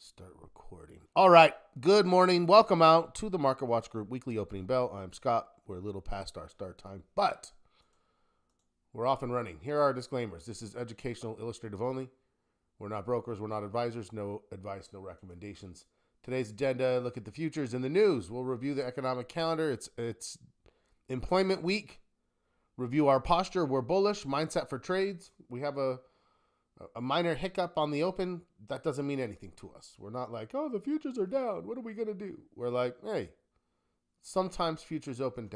Start recording. All right. Good morning. Welcome out to the Market Watch Group weekly opening bell. I'm Scott. We're a little past our start time, but we're off and running. Here are our disclaimers. This is educational, illustrative only. We're not brokers. We're not advisors. No advice, no recommendations. Today's agenda, look at the futures in the news. We'll review the economic calendar. It's employment week. Review our posture. We're bullish. Mindset for trades. We have a minor hiccup on the open. That doesn't mean anything to us. We're not like, oh, the futures are down. What are we going to do? We're like, hey, sometimes futures open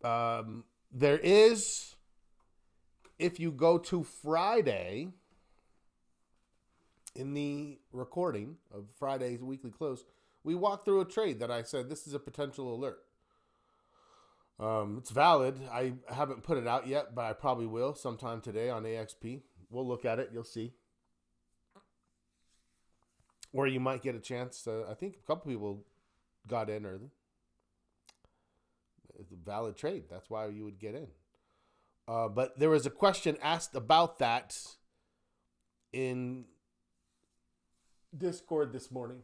down. There is, if you go to Friday, in the recording of Friday's weekly close, we walked through a trade that I said, this is a potential alert. It's valid. I haven't put it out yet, but I probably will sometime today on AXP. We'll look at it. You'll see. Or you might get a chance. I think a couple people got in early. It's a valid trade. That's why you would get in. But there was a question asked about that in Discord this morning.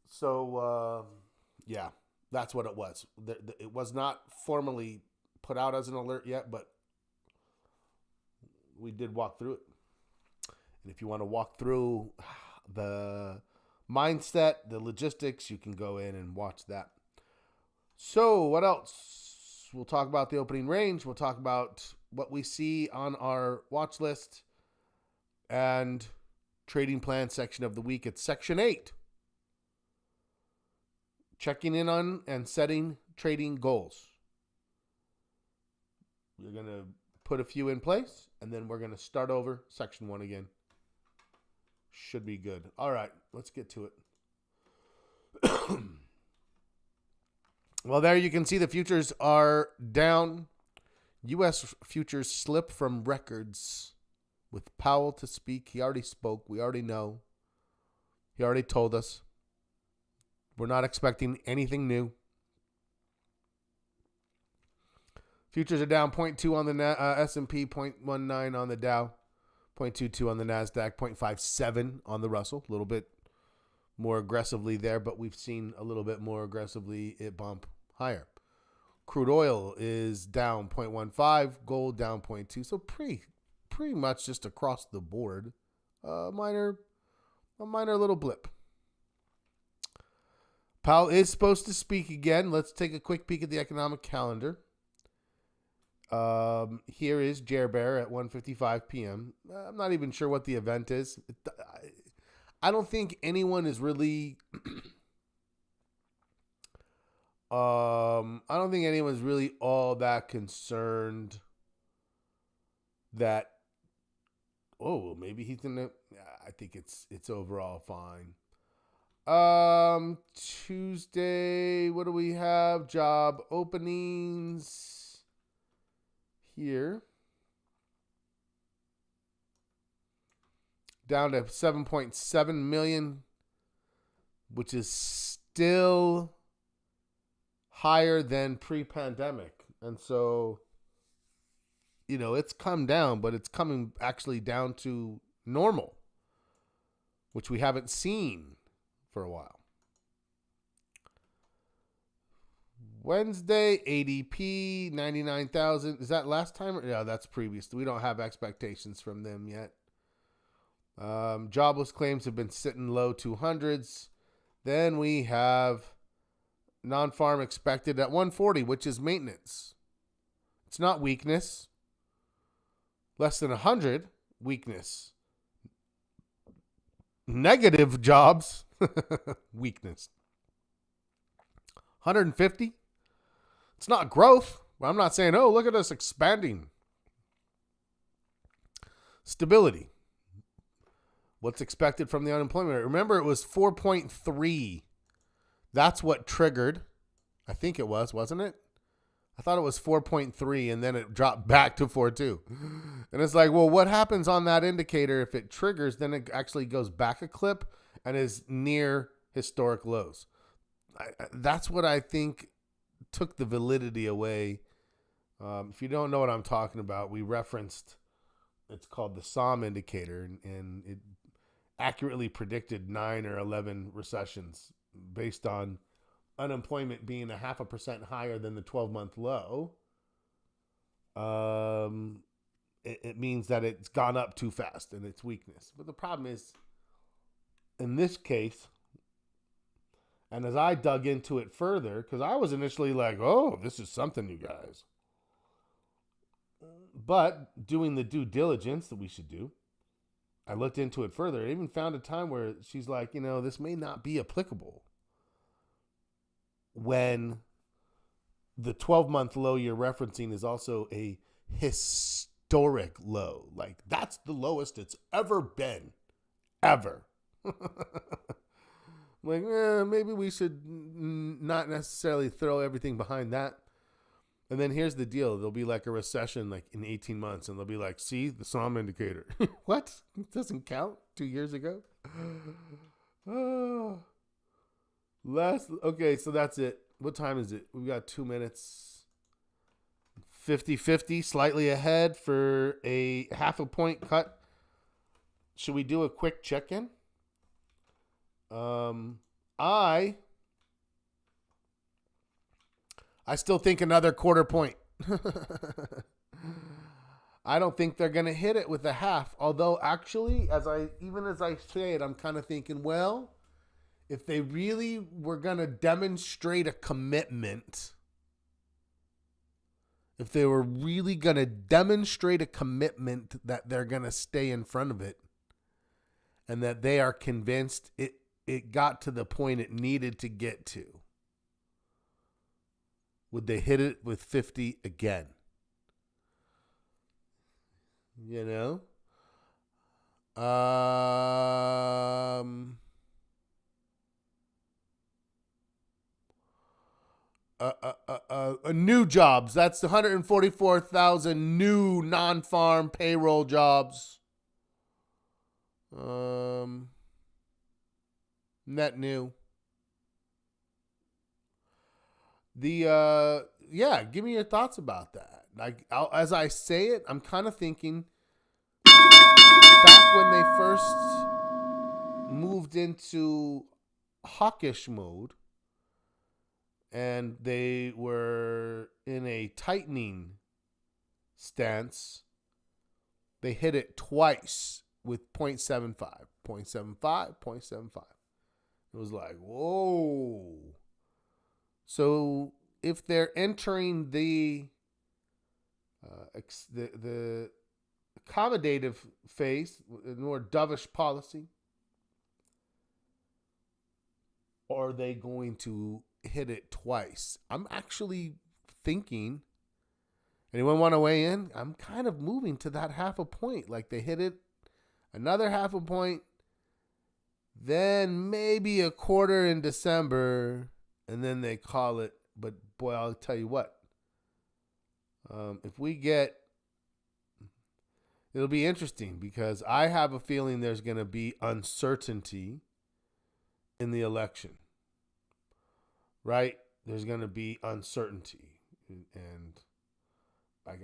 So, yeah, that's what it was. It was not formally put out as an alert yet, but we did walk through it. And if you want to walk through the mindset, the logistics, you can go in and watch that. So what else? We'll talk about the opening range. We'll talk about what we see on our watch list and trading plan section of the week. It's section 8. Checking in on and setting trading goals. You're going to put a few in place, and then we're going to start over section 1 again. Should be good. All right, let's get to it. Well, there you can see the futures are down. U.S. futures slip from records with Powell to speak. He already spoke. We already know. He already told us. We're not expecting anything new. Futures are down 0.2 on the S&P, 0.19 on the Dow, 0.22 on the NASDAQ, 0.57 on the Russell. A little bit more aggressively there, but we've seen a little bit more aggressively it bump higher. Crude oil is down 0.15, gold down 0.2, so pretty much just across the board. A minor little blip. Powell is supposed to speak again. Let's take a quick peek at the economic calendar. Here is Jer Bear at 1:55 p.m. I'm not even sure what the event is. I don't think anyone is really. I don't think anyone's really all that concerned that. Oh, maybe he's gonna. I think it's overall fine. Tuesday. What do we have? Job openings. Here, down to 7.7 million, which is still higher than pre-pandemic. And so, it's come down, but it's coming actually down to normal, which we haven't seen for a while. Wednesday, ADP, 99,000. Is that last time? Yeah, that's previous. We don't have expectations from them yet. Jobless claims have been sitting low 200s. Then we have non-farm expected at 140, which is maintenance. It's not weakness. Less than 100, weakness. Negative jobs, weakness. 150. It's not growth. I'm not saying, oh, look at us expanding. Stability. What's expected from the unemployment rate? Remember, it was 4.3. That's what triggered. I think it was, wasn't it? I thought it was 4.3, and then it dropped back to 4.2. And it's like, well, what happens on that indicator if it triggers? Then it actually goes back a clip and is near historic lows. That's what I think took the validity away. If you don't know what I'm talking about, we referenced, it's called the SOM indicator, and it accurately predicted 9 or 11 recessions based on unemployment being 0.5% higher than the 12-month low. It means that it's gone up too fast and its weakness. But the problem is, in this case, and as I dug into it further, because I was initially like, oh, this is something, you guys. But doing the due diligence that we should do, I looked into it further. I even found a time where she's like, this may not be applicable when the 12-month low you're referencing is also a historic low. Like, that's the lowest it's ever been. Ever. Like, maybe we should not necessarily throw everything behind that. And then here's the deal. There'll be like a recession like in 18 months, and they'll be like, see, the SOM indicator. What? It doesn't count 2 years ago? Okay, so that's it. What time is it? We've got 2 minutes. 50-50, slightly ahead for a 0.5 point cut. Should we do a quick check-in? I still think another 0.25 point. I don't think they're going to hit it with a half. Although, actually, as I say it, I'm kind of thinking, well, if they really were going to demonstrate a commitment, that they're going to stay in front of it, and that they are convinced it got to the point it needed to get to, would they hit it with 50 again? New jobs. That's the 144,000 new non-farm payroll jobs. Net new. Give me your thoughts about that. Like, as I say it, I'm kind of thinking back when they first moved into hawkish mode and they were in a tightening stance, they hit it twice with 0.75, 0.75, 0.75. It was like, whoa. So if they're entering the accommodative phase, more dovish policy, or are they going to hit it twice? I'm actually thinking, anyone want to weigh in? I'm kind of moving to that 0.5 point. Like, they hit it another 0.5 point, then maybe a quarter in December, and then they call it. But boy, I'll tell you what, if we get, it'll be interesting, because I have a feeling there's going to be uncertainty in the election, right? There's going to be uncertainty. And I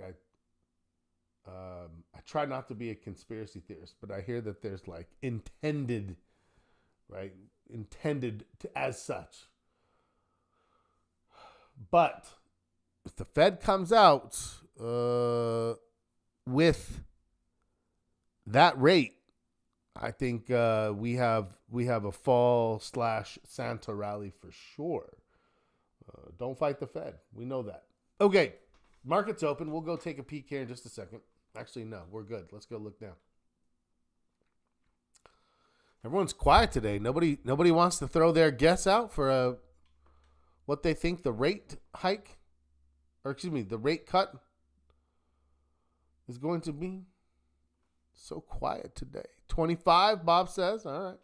try not to be a conspiracy theorist, but I hear that there's like intended as such. But if the Fed comes out with that rate, I think we have a fall/Santa rally for sure. Don't fight the Fed. We know that. Okay, market's open. We'll go take a peek here in just a second. Actually, no, we're good. Let's go look now. Everyone's quiet today. Nobody wants to throw their guess out for what they think the rate hike, the rate cut is going to be. So quiet today. 25, Bob says. All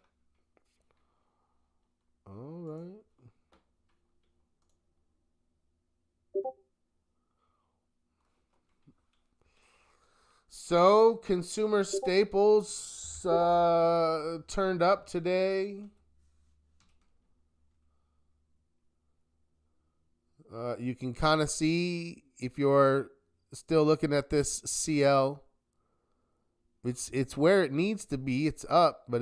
right. So, consumer staples turned up today. You can kind of see, if you're still looking at this CL, it's where it needs to be. It's up, but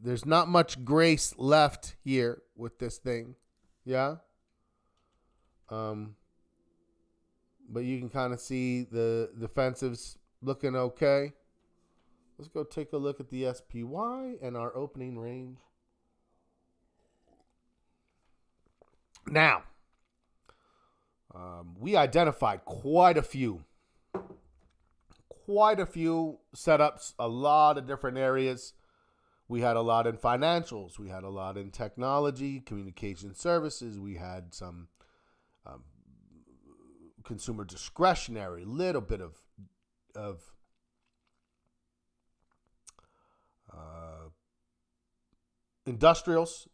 there's not much grace left here with this thing. Yeah. But you can kind of see the defensives looking okay. Let's go take a look at the SPY and our opening range. Now, we identified quite a few setups, a lot of different areas. We had a lot in financials. We had a lot in technology, communication services. We had some consumer discretionary, little bit of industrials.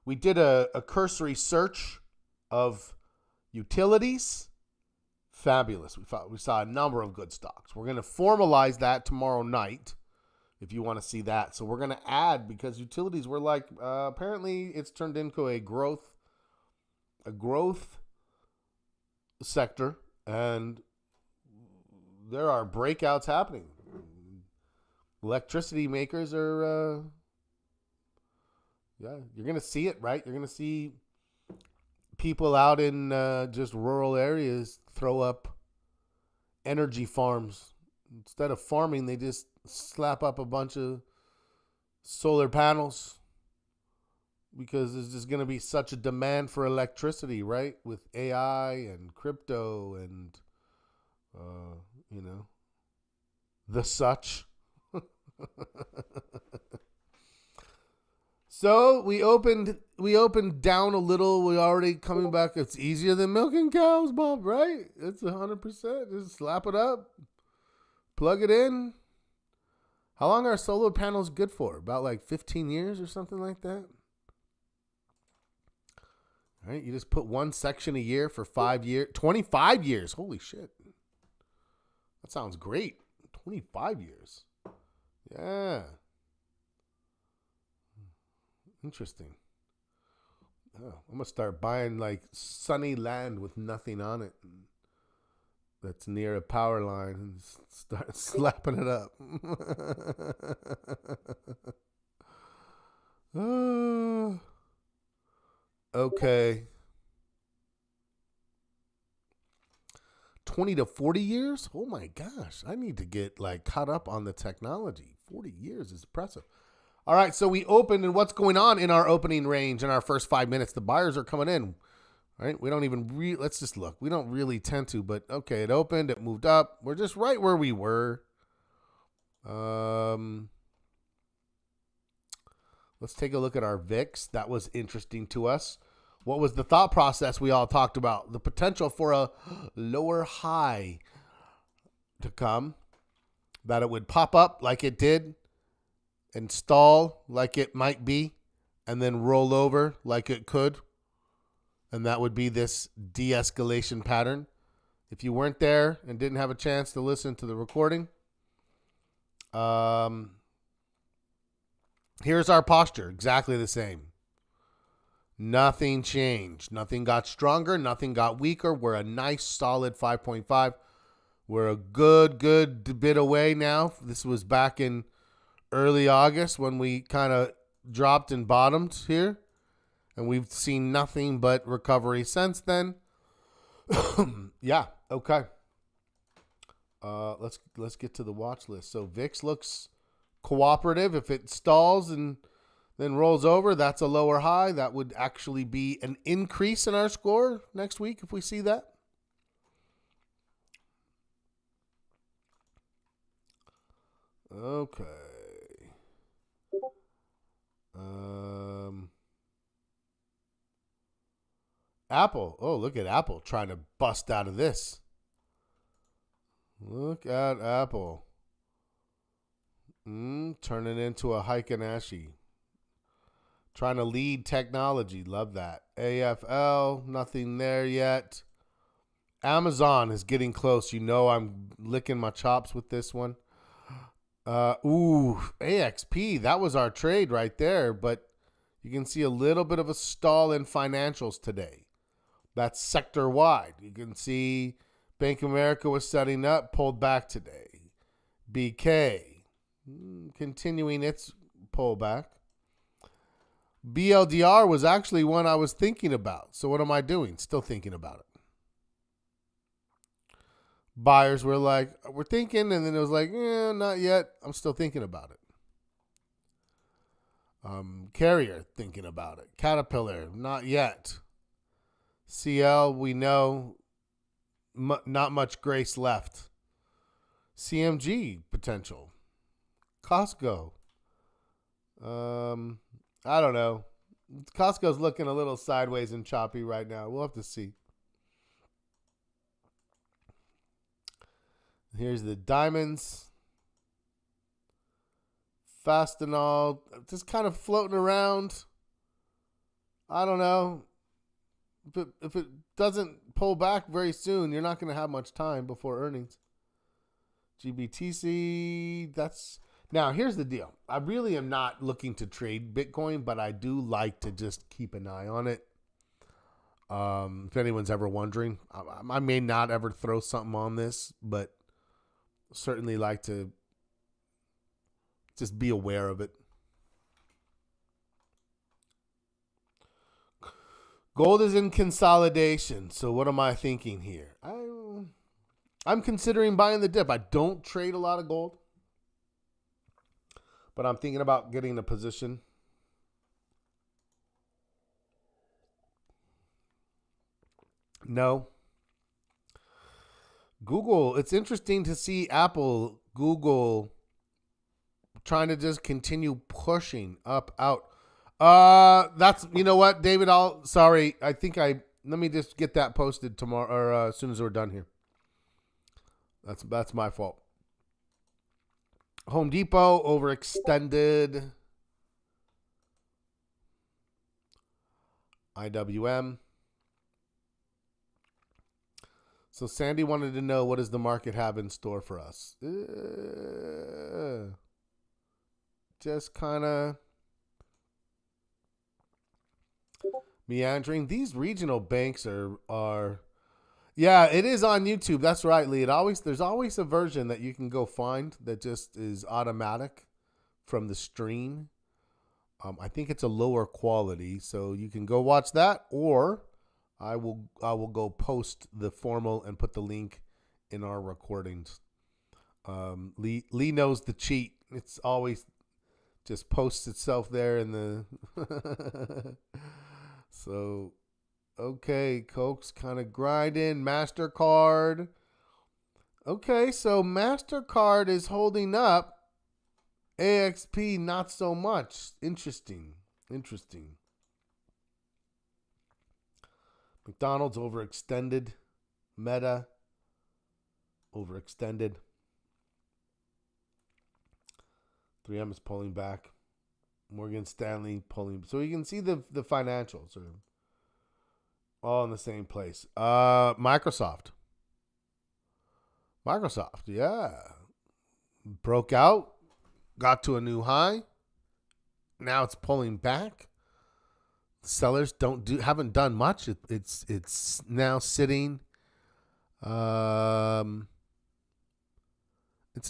We did a cursory search of utilities. Fabulous. We saw a number of good stocks. We're going to formalize that tomorrow night if you want to see that. So we're going to add, because utilities were like, apparently it's turned into a growth sector, and there are breakouts happening. Electricity makers are, you're going to see it, right? You're going to see people out in just rural areas throw up energy farms. Instead of farming, they just slap up a bunch of solar panels, because there's just going to be such a demand for electricity, right? With AI and crypto and, the such. So we opened down a little. We're already coming back. It's easier than milking cows, Bob, right? It's 100%. Just slap it up, plug it in. How long are solar panels good for? About like 15 years or something like that. All right, you just put one section a year for 5 years, 25 years. Holy shit. That sounds great. 25 years. Yeah. Interesting. Oh, I'm going to start buying like sunny land with nothing on it that's near a power line and start slapping it up. Okay. 20 to 40 years? Oh my gosh. I need to get like caught up on the technology. 40 years is impressive. All right, so we opened, and what's going on in our opening range in our first 5 minutes? The buyers are coming in. All right, we don't even let's just look. We don't really tend to, but okay, it opened, it moved up. We're just right where we were. Let's take a look at our VIX. That was interesting to us. What was the thought process we all talked about? The potential for a lower high to come, that it would pop up like it did, and stall like it might be, and then roll over like it could. And that would be this de-escalation pattern. If you weren't there and didn't have a chance to listen to the recording, here's our posture. Exactly the same. Nothing changed. Nothing got stronger. Nothing got weaker. We're a nice solid 5.5. We're a good bit away now. This was back in early August when we kind of dropped and bottomed here, and we've seen nothing but recovery since then. Yeah, okay. Let's get to the watch list. So VIX looks cooperative. If it stalls and then rolls over, that's a lower high. That would actually be an increase in our score next week if we see that. Okay. Apple. Oh, look at Apple trying to bust out of this. Look at Apple. Turning into a Heiken-Ashi. Trying to lead technology. Love that. AFL, nothing there yet. Amazon is getting close. You know I'm licking my chops with this one. AXP. That was our trade right there, but you can see a little bit of a stall in financials today. That's sector-wide. You can see Bank of America was setting up, pulled back today. BK, continuing its pullback. BLDR was actually one I was thinking about. So what am I doing? Still thinking about it. Buyers were like, we're thinking, and then it was like, not yet. I'm still thinking about it. Carrier, thinking about it. Caterpillar, not yet. CL, we know, not much grace left. CMG, potential. Costco. I don't know. Costco's looking a little sideways and choppy right now. We'll have to see. Here's the diamonds. Fastenal, just kind of floating around. I don't know. If it doesn't pull back very soon, you're not going to have much time before earnings. GBTC, that's... Now, here's the deal. I really am not looking to trade Bitcoin, but I do like to just keep an eye on it. If anyone's ever wondering, I may not ever throw something on this, but certainly like to just be aware of it. Gold is in consolidation. So what am I thinking here? I'm considering buying the dip. I don't trade a lot of gold, but I'm thinking about getting a position. No. Google, it's interesting to see Apple, Google trying to just continue pushing up, out. That's, you know what, David, let me just get that posted tomorrow or as soon as we're done here. That's my fault. Home Depot overextended. IWM. So Sandy wanted to know, what does the market have in store for us? Just kind of meandering. These regional banks are yeah, it is on YouTube. That's right, Lee. There's always a version that you can go find that just is automatic from the stream. I think it's a lower quality, so you can go watch that, or I will go post the formal and put the link in our recordings. Lee knows the cheat. It's always just posts itself there in the so okay, Coke's kind of grinding. MasterCard. Okay, so MasterCard is holding up. AXP not so much. Interesting. McDonald's overextended. Meta overextended. 3M is pulling back. Morgan Stanley pulling. So you can see the financials are all in the same place. Microsoft, yeah. Broke out. Got to a new high. Now it's pulling back. Sellers haven't done much. It's now sitting. It's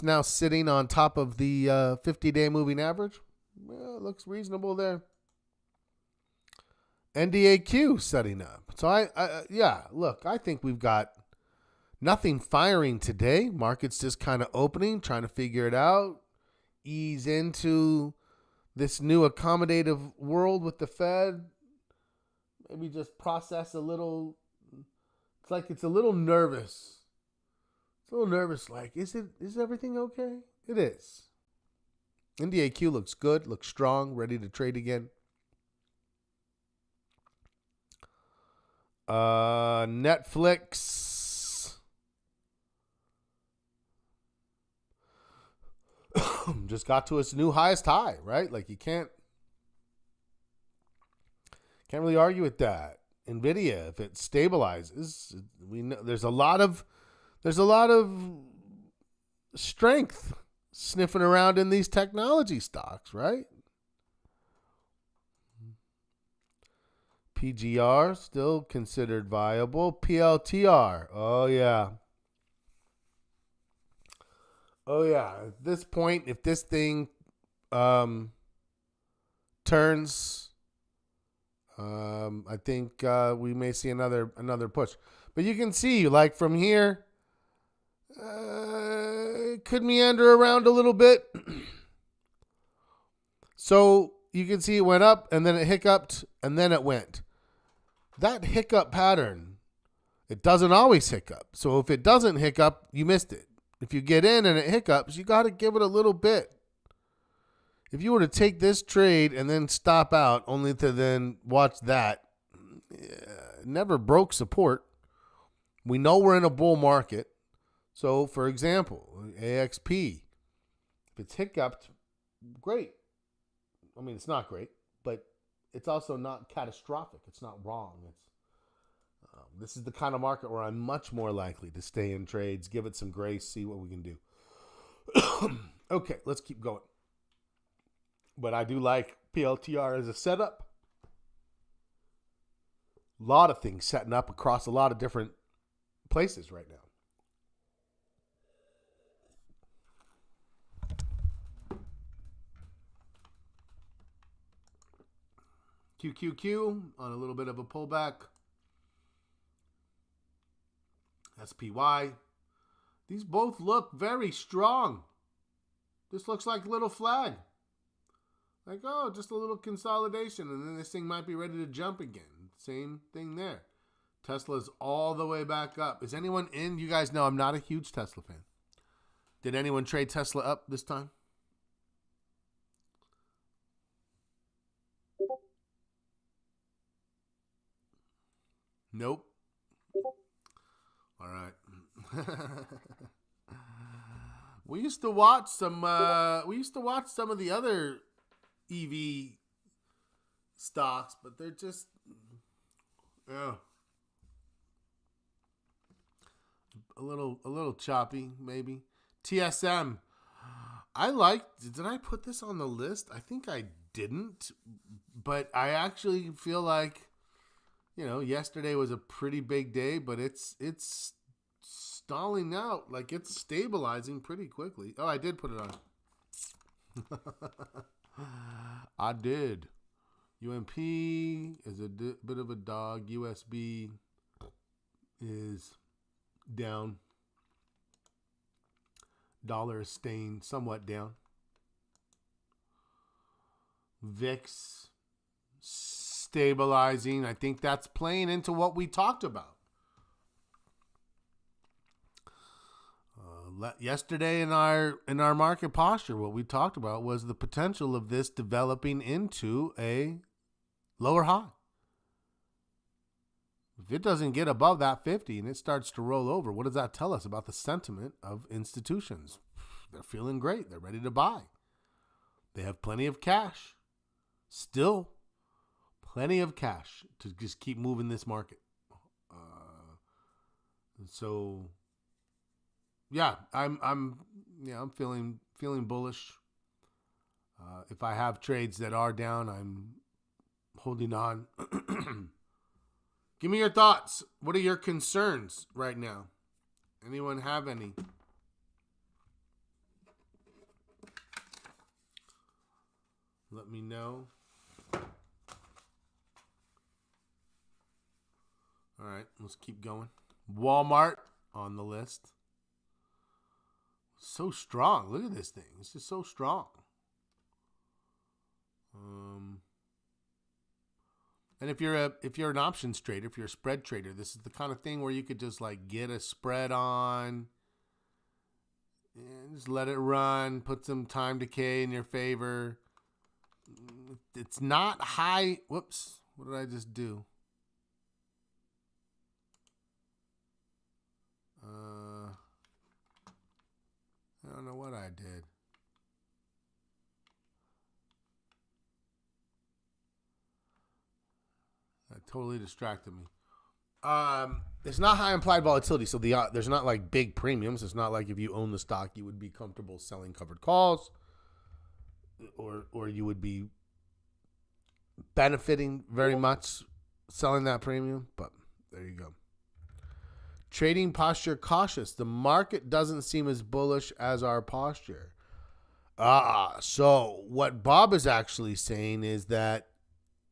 now sitting on top of the 50-day moving average. Well, it looks reasonable there. NDAQ setting up. So I think we've got nothing firing today. Market's just kind of opening, trying to figure it out. Ease into this new accommodative world with the Fed. Maybe just process a little. It's like it's a little nervous. It's a little nervous. Like, is everything okay? It is. NDAQ looks good, looks strong, ready to trade again. Netflix. Just got to its new highest high, right? Like, you can't really argue with that. Nvidia, if it stabilizes, we know there's a lot of strength sniffing around in these technology stocks, right? PGR still considered viable. PLTR, oh yeah. At this point, if this thing turns I think we may see another push. But you can see, like from here, it could meander around a little bit. So you can see it went up, and then it hiccuped, and then it went. That hiccup pattern, it doesn't always hiccup. So if it doesn't hiccup, you missed it. If you get in and it hiccups, you got to give it a little bit. If you were to take this trade and then stop out, only to then watch that, it never broke support. We know we're in a bull market. So, for example, AXP, if it's hiccuped, great. I mean, it's not great, but it's also not catastrophic. It's not wrong. This is the kind of market where I'm much more likely to stay in trades, give it some grace, see what we can do. Okay, let's keep going. But I do like PLTR as a setup. A lot of things setting up across a lot of different places right now. QQQ on a little bit of a pullback. SPY. These both look very strong. This looks like a little flag. Like, oh, just a little consolidation, and then this thing might be ready to jump again. Same thing there. Tesla's all the way back up. Is anyone in? You guys know I'm not a huge Tesla fan. Did anyone trade Tesla up this time? Nope. All right. We used to watch some of the other EV stocks, but they're just a little choppy, maybe. TSM. Did I put this on the list? I think I didn't, but I actually feel like, yesterday was a pretty big day, but it's stalling out. Like, it's stabilizing pretty quickly. Oh, I did put it on. I did. UMP is a bit of a dog. USB is down. Dollar is staying somewhat down. VIX stabilizing. I think that's playing into what we talked about. Yesterday in our market posture, what we talked about was the potential of this developing into a lower high. If it doesn't get above that 50 and it starts to roll over, what does that tell us about the sentiment of institutions? They're feeling great. They're ready to buy. They have plenty of cash. Still plenty of cash to just keep moving this market. So yeah, I'm feeling bullish. If I have trades that are down, I'm holding on. Give me your thoughts. What are your concerns right now? Anyone have any? Let me know. All right, let's keep going. Walmart on the list. So strong. Look at this thing. It's just so strong. And if you're an options trader, if you're a spread trader, this is the kind of thing where you could just like get a spread on and just let it run, put some time decay in your favor. It's not high. Whoops. What did I just do? I don't know what I did. That totally distracted me. It's not high implied volatility, so there's not like big premiums. It's not like if you own the stock, you would be comfortable selling covered calls, or you would be benefiting very much selling that premium. But there you go. Trading posture cautious. The market doesn't seem as bullish as our posture. So what Bob is actually saying is that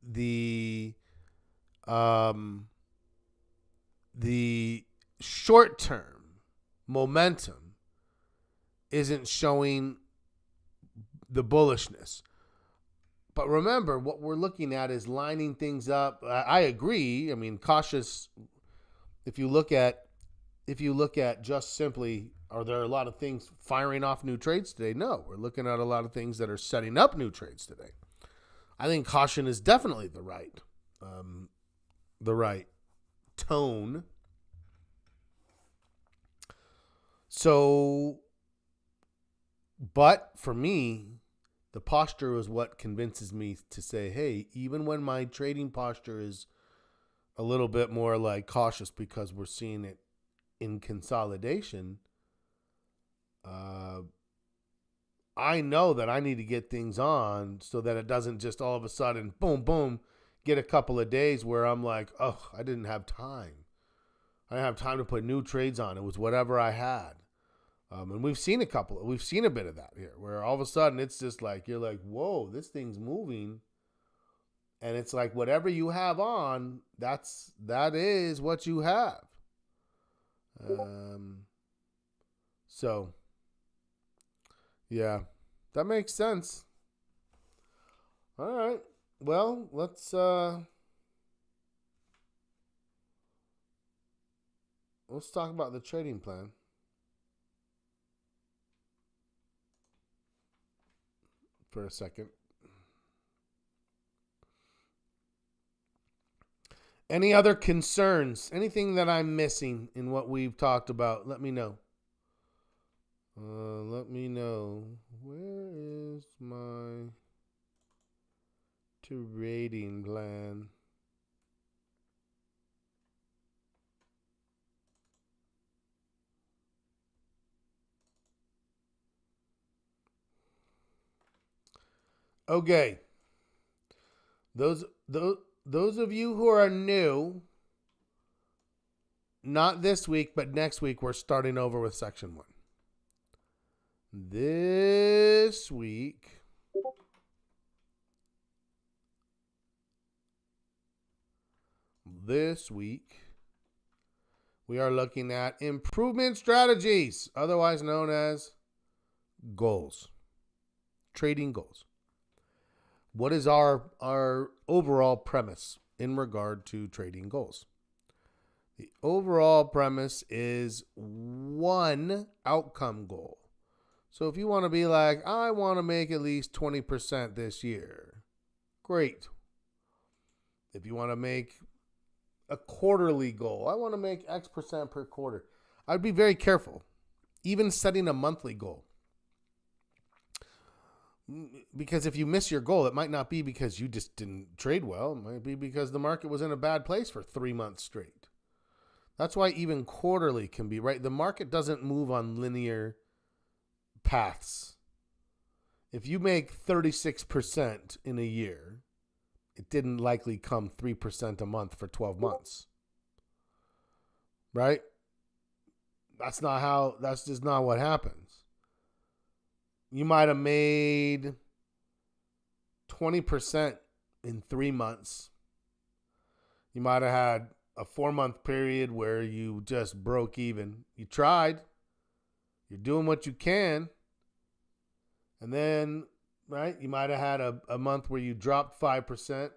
the The short-term momentum isn't showing the bullishness. But remember, what we're looking at is lining things up. I agree. I mean, cautious. If you look at just simply, are there a lot of things firing off new trades today? No, we're looking at a lot of things that are setting up new trades today. I think caution is definitely the right tone. So, but for me, the posture is what convinces me to say, hey, even when my trading posture is a little bit more like cautious because we're seeing it in consolidation, I know that I need to get things on so that it doesn't just all of a sudden, boom, boom, get a couple of days where I'm like, oh, I didn't have time. I didn't have time to put new trades on. It was whatever I had. And we've seen a bit of that here, where all of a sudden it's just like, you're like, whoa, this thing's moving. And it's like, whatever you have on, that is what you have. So, yeah, that makes sense. All right. Well, let's talk about the trading plan. For a second. Any other concerns? Anything that I'm missing in what we've talked about? Let me know. Let me know. Where is my trading plan? Okay. Those of you who are new, not this week, but next week, we're starting over with section 1. This week, we are looking at improvement strategies, otherwise known as goals, trading goals. What is our overall premise in regard to trading goals? The overall premise is one outcome goal. So if you want to be like, I want to make at least 20% this year, great. If you want to make a quarterly goal, I want to make X percent per quarter, I'd be very careful. Even setting a monthly goal. Because if you miss your goal, it might not be because you just didn't trade well. It might be because the market was in a bad place for 3 months straight. That's why even quarterly can be right. The market doesn't move on linear paths. If you make 36% in a year, it didn't likely come 3% a month for 12 months. Right? That's just not what happens. You might have made 20% in 3 months. You might have had a 4-month period where you just broke even. You tried. You're doing what you can. And then, right, you might have had a month where you dropped 5%.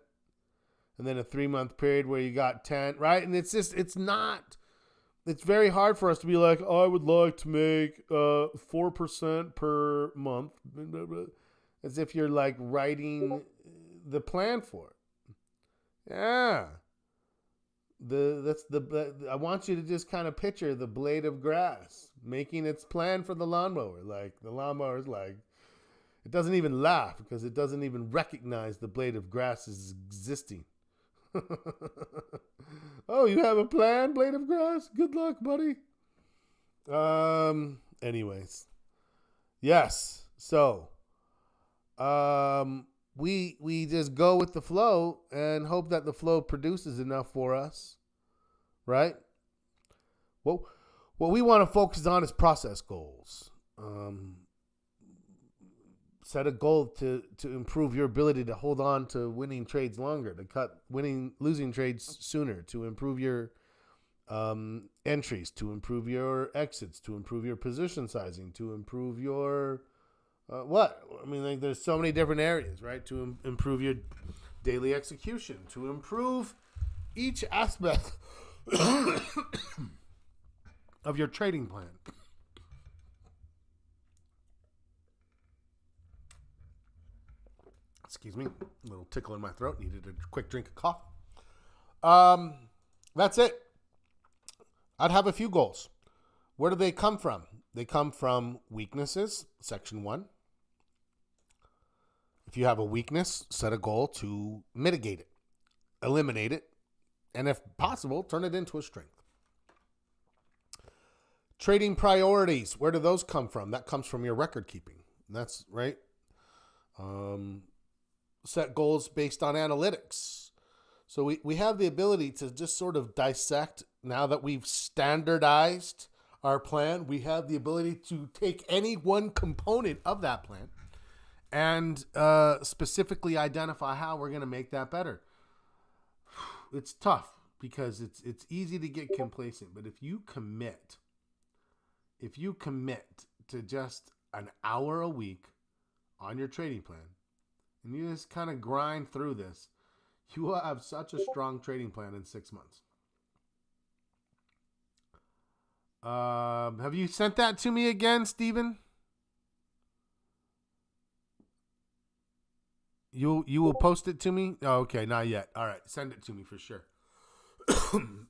And then a 3-month period where you got 10, right? And it's very hard for us to be like, oh, I would like to make 4% per month, as if you're like writing the plan for it. Yeah, I want you to just kind of picture the blade of grass making its plan for the lawnmower. Like the lawnmower is like, it doesn't even laugh because it doesn't even recognize the blade of grass is existing. Oh, you have a plan, blade of grass? Good luck, buddy. Anyways. Yes. So, we just go with the flow and hope that the flow produces enough for us. Right? What we want to focus on is process goals. set a goal to improve your ability to hold on to winning trades longer, to cut losing trades sooner, to improve your entries, to improve your exits, to improve your position sizing, to improve your there's so many different areas, right? To improve your daily execution, to improve each aspect of your trading plan. Excuse me, a little tickle in my throat. Needed a quick drink of coffee. That's it. I'd have a few goals. Where do they come from? They come from weaknesses, section 1. If you have a weakness, set a goal to mitigate it, eliminate it, and if possible, turn it into a strength. Trading priorities, where do those come from? That comes from your record keeping. That's right. Set goals based on analytics. So we have the ability to just sort of dissect. Now that we've standardized our plan, we have the ability to take any one component of that plan and specifically identify how we're going to make that better. It's tough because it's easy to get complacent, but if you commit to just an hour a week on your trading plan, and you just kind of grind through this, you will have such a strong trading plan in 6 months. Have you sent that to me again, Steven? You will post it to me? Oh, okay, not yet. All right, send it to me for sure.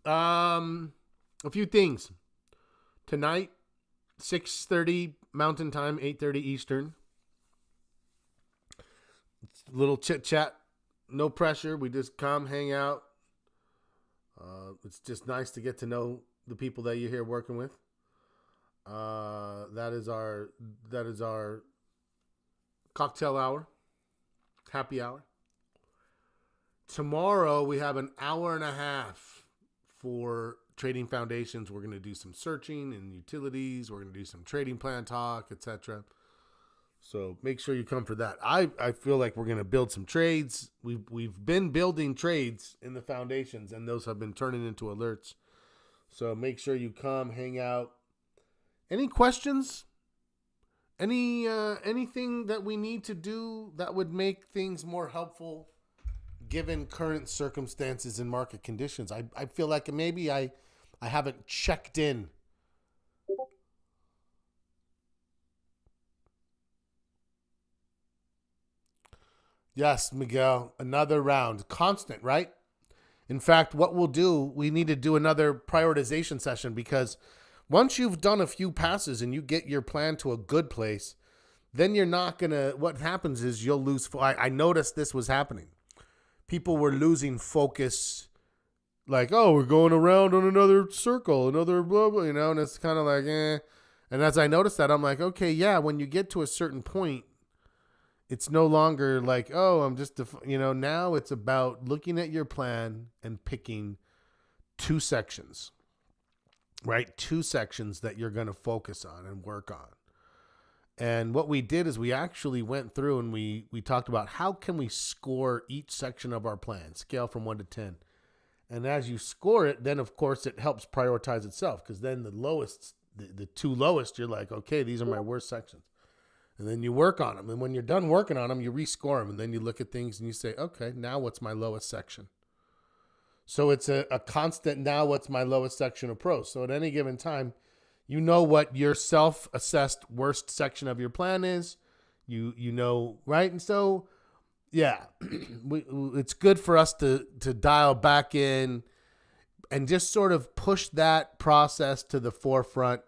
A few things. Tonight, 6:30 Mountain Time, 8:30 Eastern. Little chit chat, no pressure. We just come, hang out. It's just nice to get to know the people that you're here working with. That is our cocktail hour, happy hour. Tomorrow we have an hour and a half for Trading Foundations. We're going to do some searching and utilities. We're going to do some trading plan talk, etc. So make sure you come for that. I feel like we're going to build some trades. We've been building trades in the foundations, and those have been turning into alerts. So make sure you come, hang out. Any questions? Anything that we need to do that would make things more helpful given current circumstances and market conditions? I feel like maybe I haven't checked in. Yes, Miguel, another round. Constant, right? In fact, what we'll do, we need to do another prioritization session, because once you've done a few passes and you get your plan to a good place, then you're not going to, what happens is you'll lose. I noticed this was happening. People were losing focus, like, oh, we're going around on another circle, another blah, blah, and it's kind of like, eh. And as I noticed that, I'm like, okay, yeah, when you get to a certain point, it's no longer like, oh, I'm just, now it's about looking at your plan and picking 2 sections, right? 2 sections that you're going to focus on and work on. And what we did is we actually went through and we talked about how can we score each section of our plan, scale from 1 to 10. And as you score it, then of course it helps prioritize itself, because then the lowest, the 2 lowest, you're like, okay, these are my worst sections. And then you work on them. And when you're done working on them, you rescore them. And then you look at things and you say, okay, now what's my lowest section? So it's a constant, now what's my lowest section approach. So at any given time, you know what your self-assessed worst section of your plan is. You know, right? And so, yeah, it's good for us to dial back in and just sort of push that process to the forefront.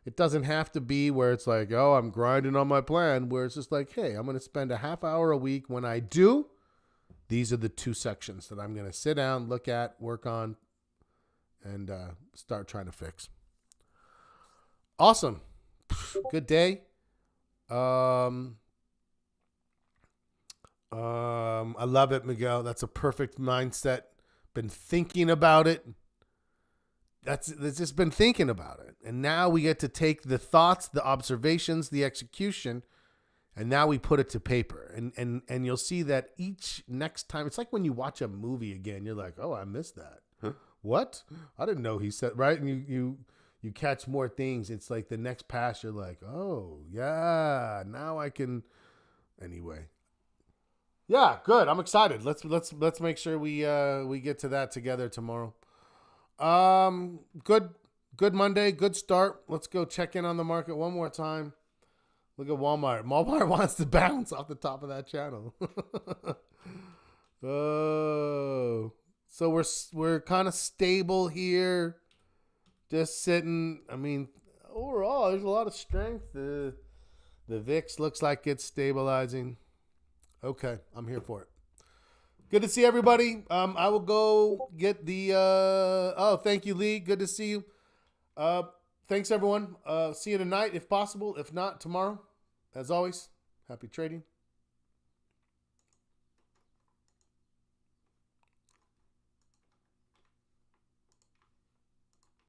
It doesn't have to be where it's like, oh, I'm grinding on my plan, where it's just like, hey, I'm going to spend a half hour a week. When I do, these are the 2 sections that I'm going to sit down, look at, work on, and start trying to fix. Awesome. Good day. I love it, Miguel. That's a perfect mindset. Been thinking about it. That's just been thinking about it. And now we get to take the thoughts, the observations, the execution, And now we put it to paper, and you'll see that each next time, it's like when you watch a movie again, you're like, oh, I missed that. Huh? What? I didn't know he said, right? And you catch more things. It's like the next pass, you're like, oh yeah, now I can. Anyway, yeah, good. I'm excited. Let's make sure we get to that together tomorrow. Good Monday, good start. Let's go check in on the market one more time. Look at Walmart. Walmart wants to bounce off the top of that channel. Oh, so we're kind of stable here, just sitting. I mean, overall, there's a lot of strength. The VIX looks like it's stabilizing. Okay, I'm here for it. Good to see everybody. I will go get the. Oh, thank you, Lee. Good to see you. Thanks, everyone. See you tonight if possible. If not, tomorrow. As always, happy trading.